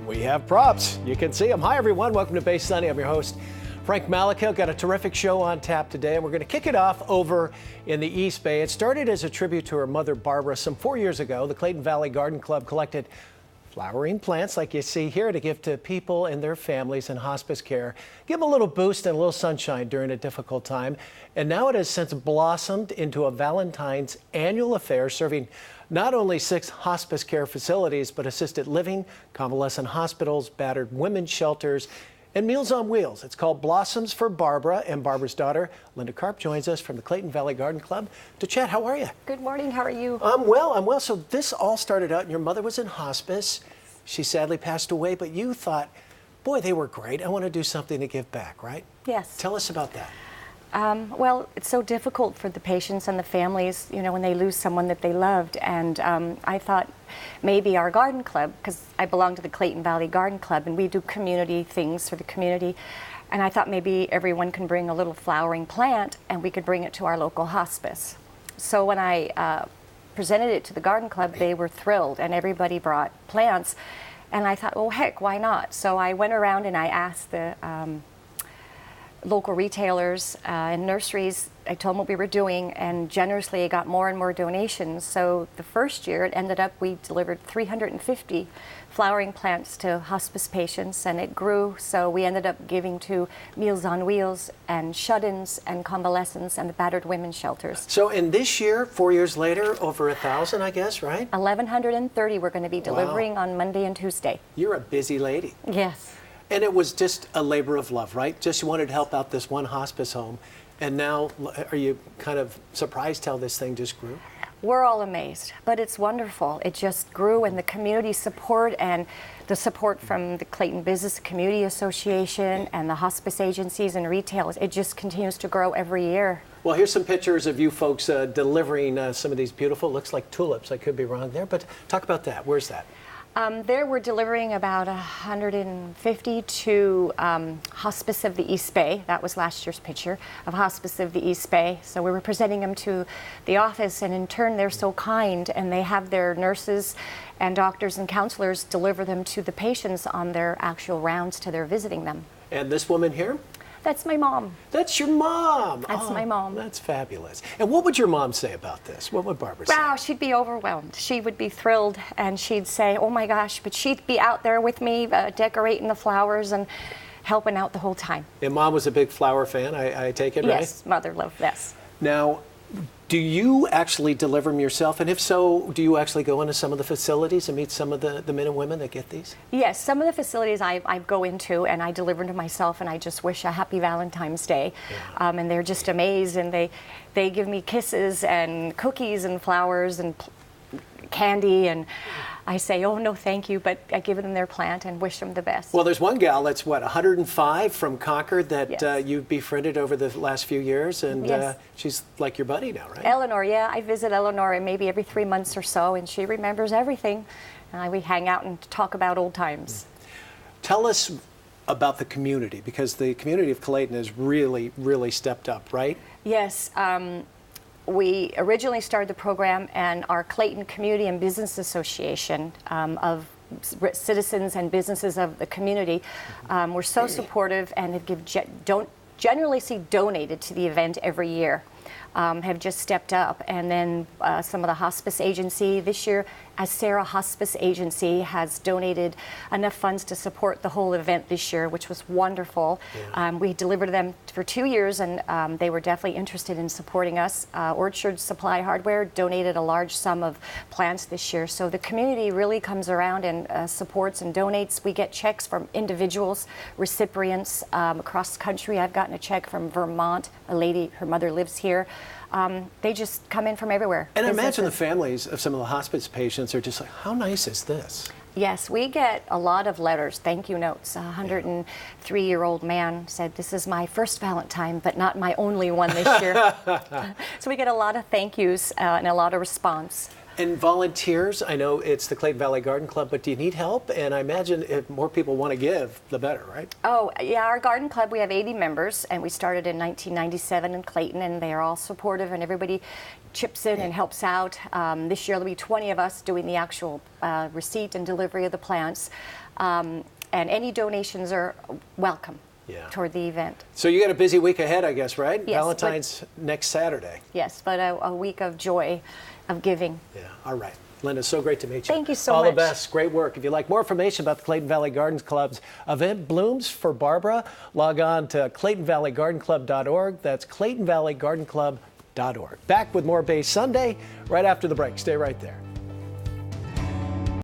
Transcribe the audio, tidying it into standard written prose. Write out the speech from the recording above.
We have props. You can see them. Hi, everyone. Welcome to Bay Sunny. I'm your host, Frank Malika. Got a terrific show on tap today, and we're going to kick it off over in the East Bay. It started as a tribute to her mother, Barbara, some 4 years ago. The Clayton Valley Garden Club collected flowering plants like you see here to give to people and their families in hospice care. Give them a little boost and a little sunshine during a difficult time. And now it has since blossomed into a Valentine's annual affair, serving not only 6 hospice care facilities, but assisted living, convalescent hospitals, battered women's shelters, and Meals on Wheels. It's called Blossoms for Barbara, and Barbara's daughter, Linda Karp, joins us from the Clayton Valley Garden Club to chat. How are you? Good morning. How are you? I'm well. So this all started out, and your mother was in hospice. She sadly passed away, but you thought, boy, they were great. I want to do something to give back, right? Yes. Tell us about that. Well, it's so difficult for the patients and the families, you know, when they lose someone that they loved. And I thought maybe our garden club, because I belong to the Clayton Valley Garden Club, and we do community things for the community. And I thought maybe everyone can bring a little flowering plant, and we could bring it to our local hospice. So when I presented it to the garden club, they were thrilled, and everybody brought plants. And I thought, oh, heck, why not? So I went around and I asked the local retailers and nurseries. I told them what we were doing, and generously I got more and more donations. So the first year, it ended up we delivered 350 flowering plants to hospice patients, and it grew. So we ended up giving to Meals on Wheels and shut-ins and convalescents and the battered women's shelters. So in this year, 4 years later, over 1,000, I guess, right? 1,130 we're going to be delivering on Monday and Tuesday. You're a busy lady. Yes. And it was just a labor of love, right? Just you wanted to help out this one hospice home. And now, are you kind of surprised how this thing just grew? We're all amazed, but it's wonderful. It just grew, and the community support and the support from the Clayton Business Community Association and the hospice agencies and retailers, it just continues to grow every year. Well, here's some pictures of you folks delivering some of these beautiful, looks like tulips. I could be wrong there, but talk about that. Where's that? There we're delivering about 150 to Hospice of the East Bay. That was last year's picture of Hospice of the East Bay. So we were presenting them to the office, and in turn they're so kind, and they have their nurses and doctors and counselors deliver them to the patients on their actual rounds to their visiting them. And this woman here? That's my mom. That's your mom. That's my mom. That's fabulous. And what would your mom say about this? What would Barbara say? Wow, she'd be overwhelmed. She would be thrilled, and she'd say, oh my gosh, but she'd be out there with me decorating the flowers and helping out the whole time. And Mom was a big flower fan, I take it, right? Yes, Mother loved this. Now, do you actually deliver them yourself? And if so, do you actually go into some of the facilities and meet some of the men and women that get these? Yes, some of the facilities I go into, and I deliver them myself, and I just wish a happy Valentine's Day. Yeah. And they're just amazed, and they give me kisses and cookies and flowers and candy, and I say, oh, no, thank you, but I give them their plant and wish them the best. Well, there's one gal that's, 105 from Concord that Yes. you've befriended over the last few years, and Yes. she's like your buddy now, right? Eleanor, yeah, I visit Eleanor maybe every 3 months or so, and she remembers everything. We hang out and talk about old times. Tell us about the community, because the community of Clayton has really, really stepped up, right? Yes. We originally started the program, and our Clayton Community and Business Association of citizens and businesses of the community were so supportive, and have generously donated to the event every year. Have just stepped up, and then some of the hospice agency this year, as Sarah Hospice Agency has donated enough funds to support the whole event this year, which was wonderful. Yeah. We delivered them for 2 years, and they were definitely interested in supporting us. Orchard Supply Hardware donated a large sum of plants this year, so the community really comes around and supports and donates. We get checks from individuals, recipients across the country. I've gotten a check from Vermont, a lady, her mother lives here. They just come in from everywhere. And I imagine the families of some of the hospice patients are just like, how nice is this? Yes, we get a lot of letters, thank you notes. A 103-year-old man said, this is my first Valentine, but not my only one this year. So we get a lot of thank yous and a lot of response. And volunteers, I know it's the Clayton Valley Garden Club, but do you need help? And I imagine if more people want to give, the better, right? Oh, yeah, our garden club, we have 80 members, and we started in 1997 in Clayton, and they are all supportive, and everybody chips in and helps out. This year there'll be 20 of us doing the actual receipt and delivery of the plants, and any donations are welcome. Yeah. Toward the event. So you got a busy week ahead, I guess, right? Yes, Valentine's next Saturday. Yes, but a week of joy, of giving. Yeah, all right. Linda, so great to meet you. Thank you so much. All much. the best. Great work. If you'd like more information about the Clayton Valley Gardens Club's event, Blooms for Barbara, log on to ClaytonValleyGardenClub.org. That's ClaytonValleyGardenClub.org. Back with more Bay Sunday right after the break. Stay right there.